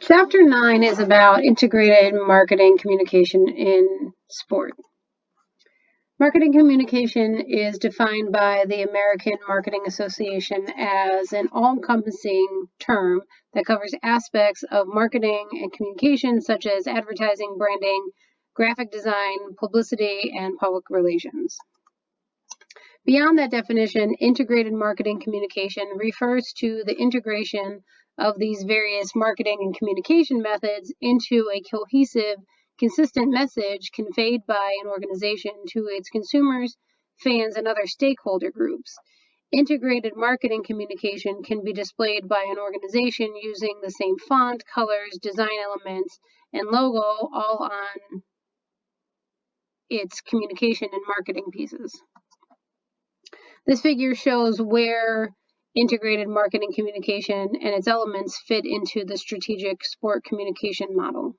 Chapter 9 is about integrated marketing communication in sport. Marketing communication is defined by the American Marketing Association as an all-encompassing term that covers aspects of marketing and communication such as advertising, branding, graphic design, publicity, and public relations. Beyond that definition, integrated marketing communication refers to the integration of these various marketing and communication methods into a cohesive, consistent message conveyed by an organization to its consumers, fans, and other stakeholder groups. Integrated marketing communication can be displayed by an organization using the same font, colors, design elements, and logo all on its communication and marketing pieces. This figure shows where integrated marketing communication and its elements fit into the strategic sport communication model.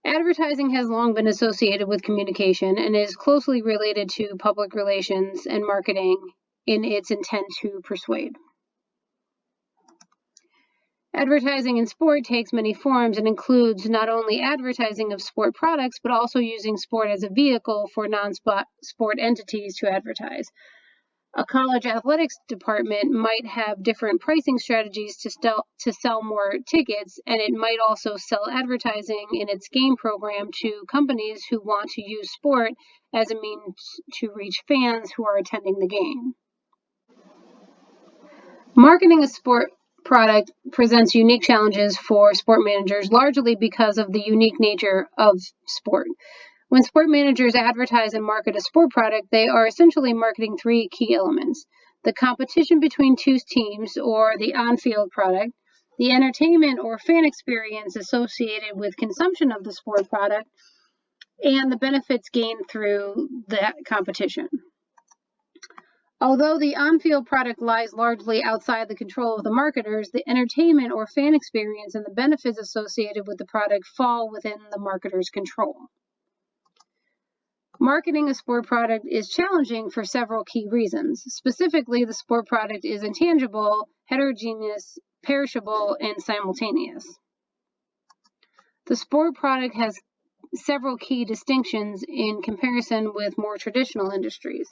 Advertising has long been associated with communication and is closely related to public relations and marketing in its intent to persuade. Advertising in sport takes many forms and includes not only advertising of sport products, but also using sport as a vehicle for non-sport entities to advertise. A college athletics department might have different pricing strategies to sell more tickets, and it might also sell advertising in its game program to companies who want to use sport as a means to reach fans who are attending the game. Marketing a sport product presents unique challenges for sport managers, largely because of the unique nature of sport. When sport managers advertise and market a sport product, they are essentially marketing three key elements: the competition between two teams, or the on-field product, the entertainment or fan experience associated with consumption of the sport product, and the benefits gained through that competition. Although the on-field product lies largely outside the control of the marketers, the entertainment or fan experience and the benefits associated with the product fall within the marketer's control. Marketing a sport product is challenging for several key reasons. Specifically, the sport product is intangible, heterogeneous, perishable, and simultaneous. The sport product has several key distinctions in comparison with more traditional industries.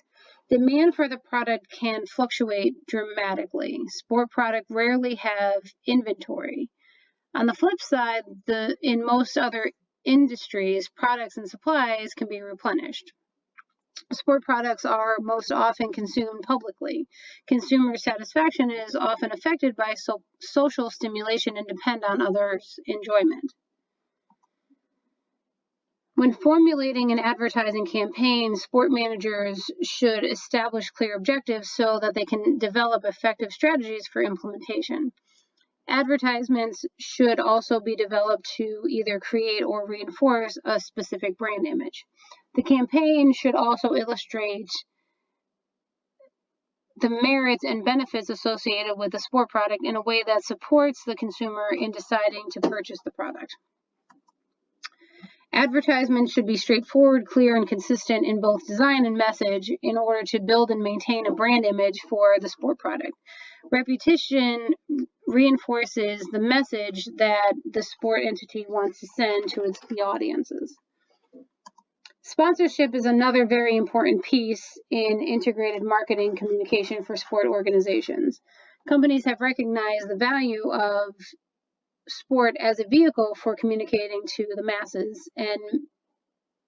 Demand for the product can fluctuate dramatically. Sport products rarely have inventory. On the flip side, in most other industries, products and supplies can be replenished. Sport products are most often consumed publicly. Consumer satisfaction is often affected by social stimulation and depend on others' enjoyment. When formulating an advertising campaign, sport managers should establish clear objectives so that they can develop effective strategies for implementation. Advertisements should also be developed to either create or reinforce a specific brand image. The campaign should also illustrate the merits and benefits associated with the sport product in a way that supports the consumer in deciding to purchase the product. Advertisements should be straightforward, clear, and consistent in both design and message in order to build and maintain a brand image for the sport product. Repetition reinforces the message that the sport entity wants to send to the audiences. Sponsorship is another very important piece in integrated marketing communication for sport organizations. Companies have recognized the value of sport as a vehicle for communicating to the masses, and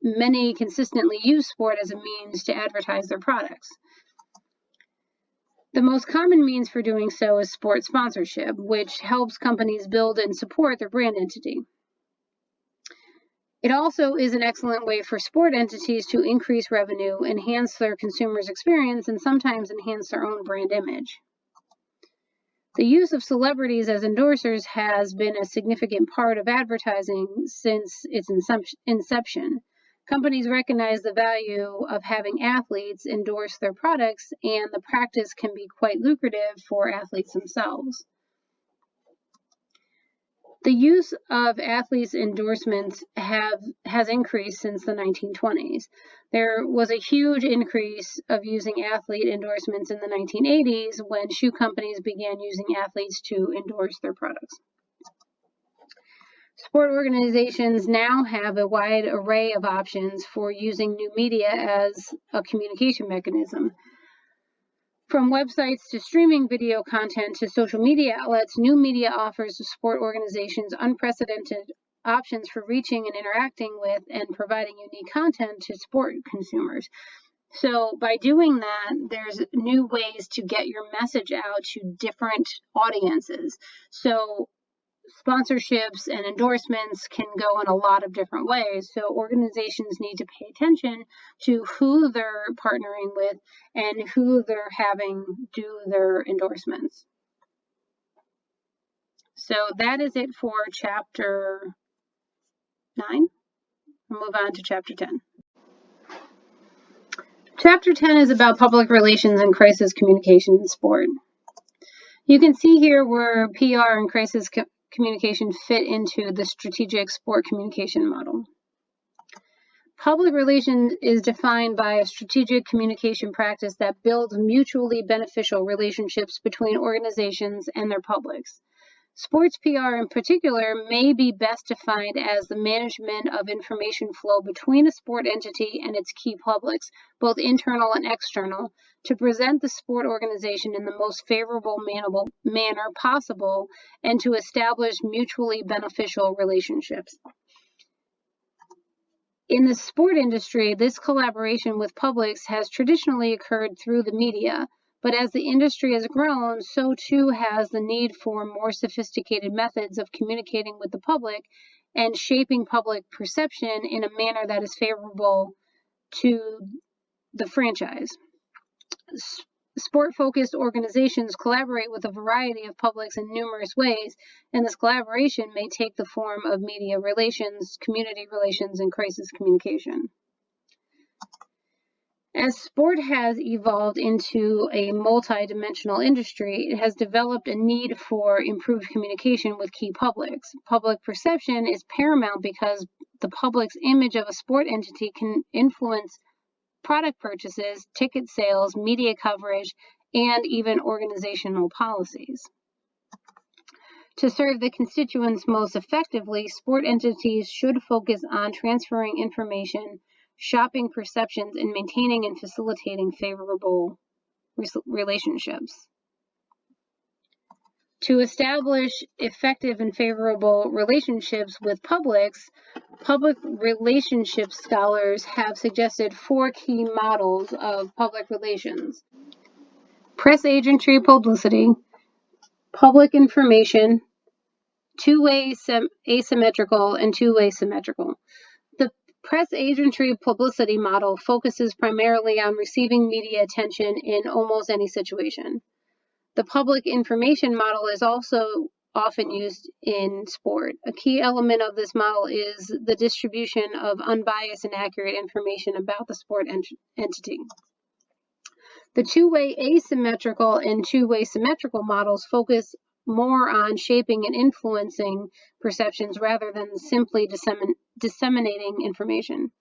many consistently use sport as a means to advertise their products. The most common means for doing so is sport sponsorship, which helps companies build and support their brand entity. It also is an excellent way for sport entities to increase revenue, enhance their consumers' experience, and sometimes enhance their own brand image. The use of celebrities as endorsers has been a significant part of advertising since its inception. Companies recognize the value of having athletes endorse their products, and the practice can be quite lucrative for athletes themselves. The use of athletes' endorsements has increased since the 1920s. There was a huge increase of using athlete endorsements in the 1980s when shoe companies began using athletes to endorse their products. Sport organizations now have a wide array of options for using new media as a communication mechanism. From websites to streaming video content to social media outlets, new media offers sport organizations unprecedented options for reaching and interacting with and providing unique content to sport consumers. So by doing that, there's new ways to get your message out to different audiences. So sponsorships and endorsements can go in a lot of different ways. So organizations need to pay attention to who they're partnering with and who they're having do their endorsements. So that is it for chapter 9. We'll move on to chapter 10. Chapter 10 is about public relations and crisis communication in sport. You can see here where PR and crisis communication fit into the strategic sport communication model. Public relations is defined by a strategic communication practice that builds mutually beneficial relationships between organizations and their publics. Sports PR in particular may be best defined as the management of information flow between a sport entity and its key publics, both internal and external, to present the sport organization in the most favorable manner possible and to establish mutually beneficial relationships. In the sport industry, this collaboration with publics has traditionally occurred through the media, but as the industry has grown, so too has the need for more sophisticated methods of communicating with the public and shaping public perception in a manner that is favorable to the franchise. Sport-focused organizations collaborate with a variety of publics in numerous ways, and this collaboration may take the form of media relations, community relations, and crisis communication. As sport has evolved into a multi-dimensional industry, it has developed a need for improved communication with key publics. Public perception is paramount because the public's image of a sport entity can influence product purchases, ticket sales, media coverage, and even organizational policies. To serve the constituents most effectively, sport entities should focus on transferring information, shopping perceptions, and maintaining and facilitating favorable relationships. To establish effective and favorable relationships with publics, public relationship scholars have suggested 4 key models of public relations: press agentry publicity, public information, two-way asymmetrical, and two-way symmetrical. The press agentry publicity model focuses primarily on receiving media attention in almost any situation. The public information model is also often used in sport. A key element of this model is the distribution of unbiased and accurate information about the sport entity. The two-way asymmetrical and two-way symmetrical models focus more on shaping and influencing perceptions rather than simply disseminating information.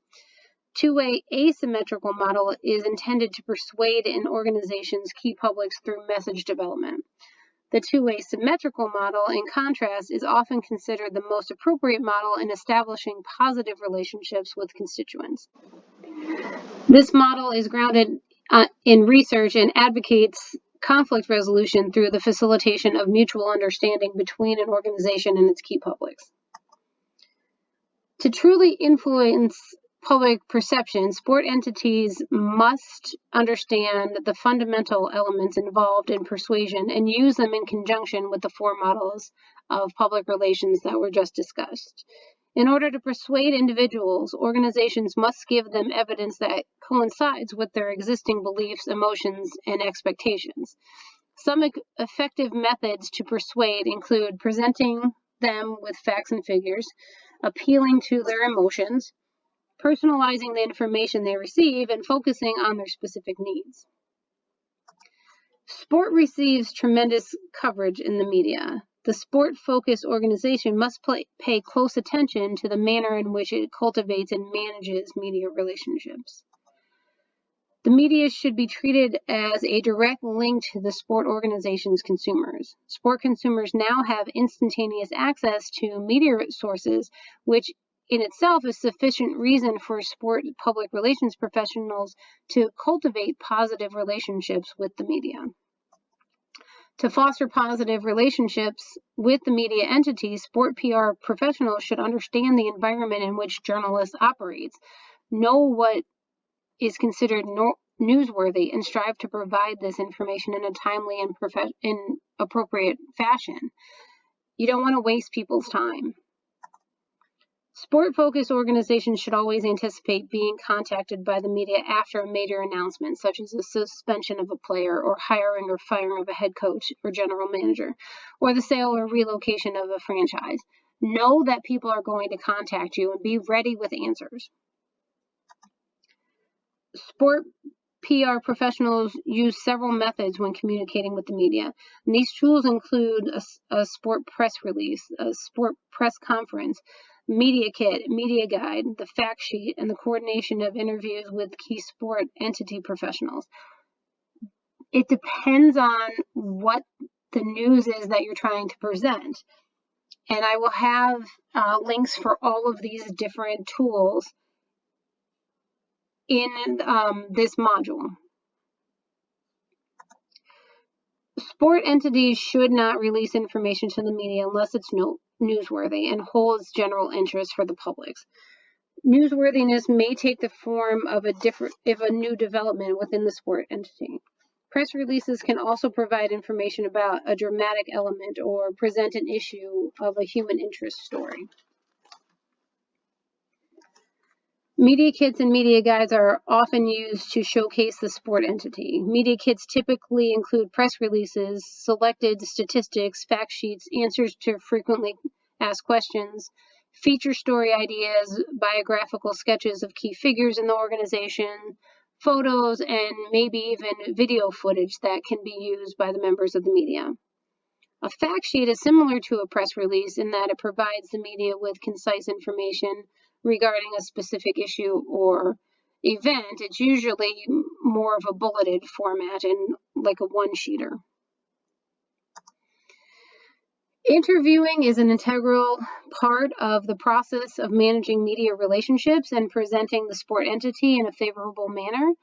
Two-way asymmetrical model is intended to persuade an organization's key publics through message development. The two-way symmetrical model, in contrast, is often considered the most appropriate model in establishing positive relationships with constituents. This model is grounded in research and advocates conflict resolution through the facilitation of mutual understanding between an organization and its key publics. To truly influence public perception, sport entities must understand the fundamental elements involved in persuasion and use them in conjunction with the 4 models of public relations that were just discussed. In order to persuade individuals, organizations must give them evidence that coincides with their existing beliefs, emotions, and expectations. Some effective methods to persuade include presenting them with facts and figures, appealing to their emotions, personalizing the information they receive, and focusing on their specific needs. Sport receives tremendous coverage in the media. The sport-focused organization must pay close attention to the manner in which it cultivates and manages media relationships. The media should be treated as a direct link to the sport organization's consumers. Sport consumers now have instantaneous access to media sources, which in itself is sufficient reason for sport public relations professionals to cultivate positive relationships with the media. To foster positive relationships with the media entities, sport PR professionals should understand the environment in which journalists operate, know what is considered newsworthy, and strive to provide this information in a timely and appropriate fashion. You don't want to waste people's time. Sport-focused organizations should always anticipate being contacted by the media after a major announcement, such as the suspension of a player or hiring or firing of a head coach or general manager, or the sale or relocation of a franchise. Know that people are going to contact you and be ready with answers. Sport PR professionals use several methods when communicating with the media. And these tools include a sport press release, a sport press conference, media kit, media guide, the fact sheet, and the coordination of interviews with key sport entity professionals. It depends on what the news is that you're trying to present. And I will have links for all of these different tools in this module. Sport entities should not release information to the media unless it's newsworthy and holds general interest for the public. Newsworthiness may take the form of a new development within the sport entity. Press releases can also provide information about a dramatic element or present an issue of a human interest story. Media kits and media guides are often used to showcase the sport entity. Media kits typically include press releases, selected statistics, fact sheets, answers to frequently asked questions, feature story ideas, biographical sketches of key figures in the organization, photos, and maybe even video footage that can be used by the members of the media. A fact sheet is similar to a press release in that it provides the media with concise information regarding a specific issue or event. It's usually more of a bulleted format and like a one-sheeter. Interviewing is an integral part of the process of managing media relationships and presenting the sport entity in a favorable manner.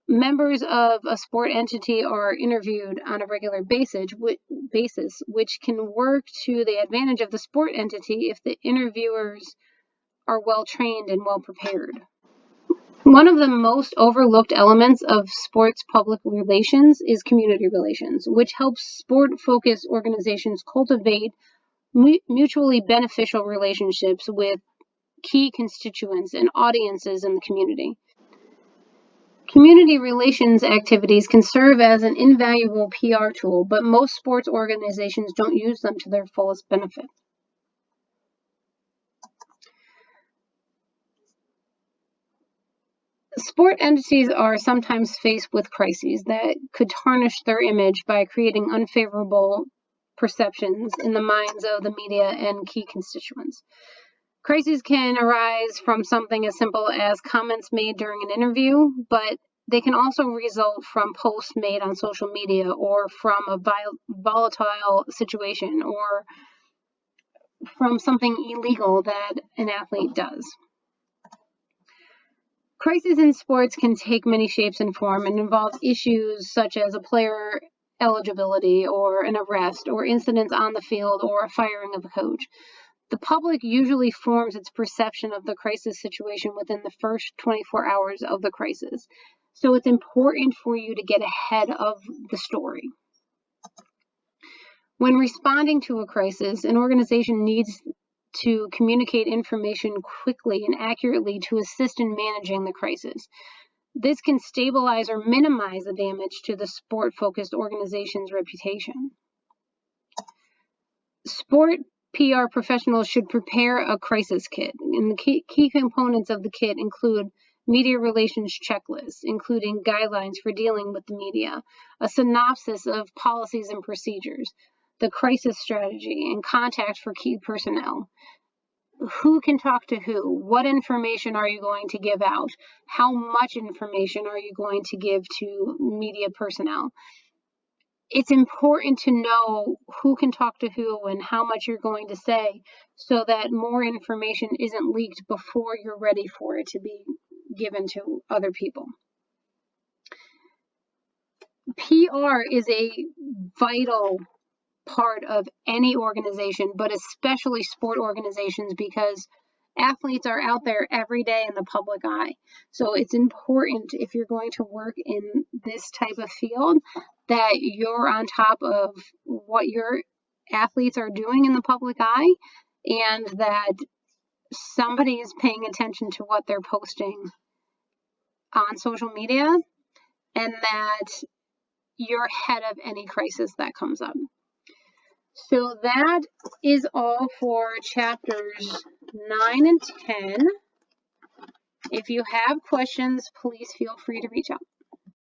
Members of a sport entity are interviewed on a regular basis, which can work to the advantage of the sport entity if the interviewers are well trained and well prepared. One of the most overlooked elements of sports public relations is community relations, which helps sport-focused organizations cultivate mutually beneficial relationships with key constituents and audiences in the community. Community relations activities can serve as an invaluable PR tool, but most sports organizations don't use them to their fullest benefit. Sport entities are sometimes faced with crises that could tarnish their image by creating unfavorable perceptions in the minds of the media and key constituents. Crises can arise from something as simple as comments made during an interview, but they can also result from posts made on social media or from a volatile situation or from something illegal that an athlete does. Crises in sports can take many shapes and form and involve issues such as a player eligibility or an arrest or incidents on the field or a firing of a coach. The public usually forms its perception of the crisis situation within the first 24 hours of the crisis. So it's important for you to get ahead of the story. When responding to a crisis, an organization needs to communicate information quickly and accurately to assist in managing the crisis. This can stabilize or minimize the damage to the sport-focused organization's reputation. Sport PR professionals should prepare a crisis kit, and the key components of the kit include media relations checklists, including guidelines for dealing with the media, a synopsis of policies and procedures, the crisis strategy and contact for key personnel. Who can talk to who? What information are you going to give out? How much information are you going to give to media personnel? It's important to know who can talk to who and how much you're going to say so that more information isn't leaked before you're ready for it to be given to other people. PR is a vital part of any organization, but especially sport organizations, because athletes are out there every day in the public eye. So it's important, if you're going to work in this type of field, that you're on top of what your athletes are doing in the public eye, and that somebody is paying attention to what they're posting on social media, and that you're ahead of any crisis that comes up. So that is all for chapters 9 and 10. If you have questions, please feel free to reach out.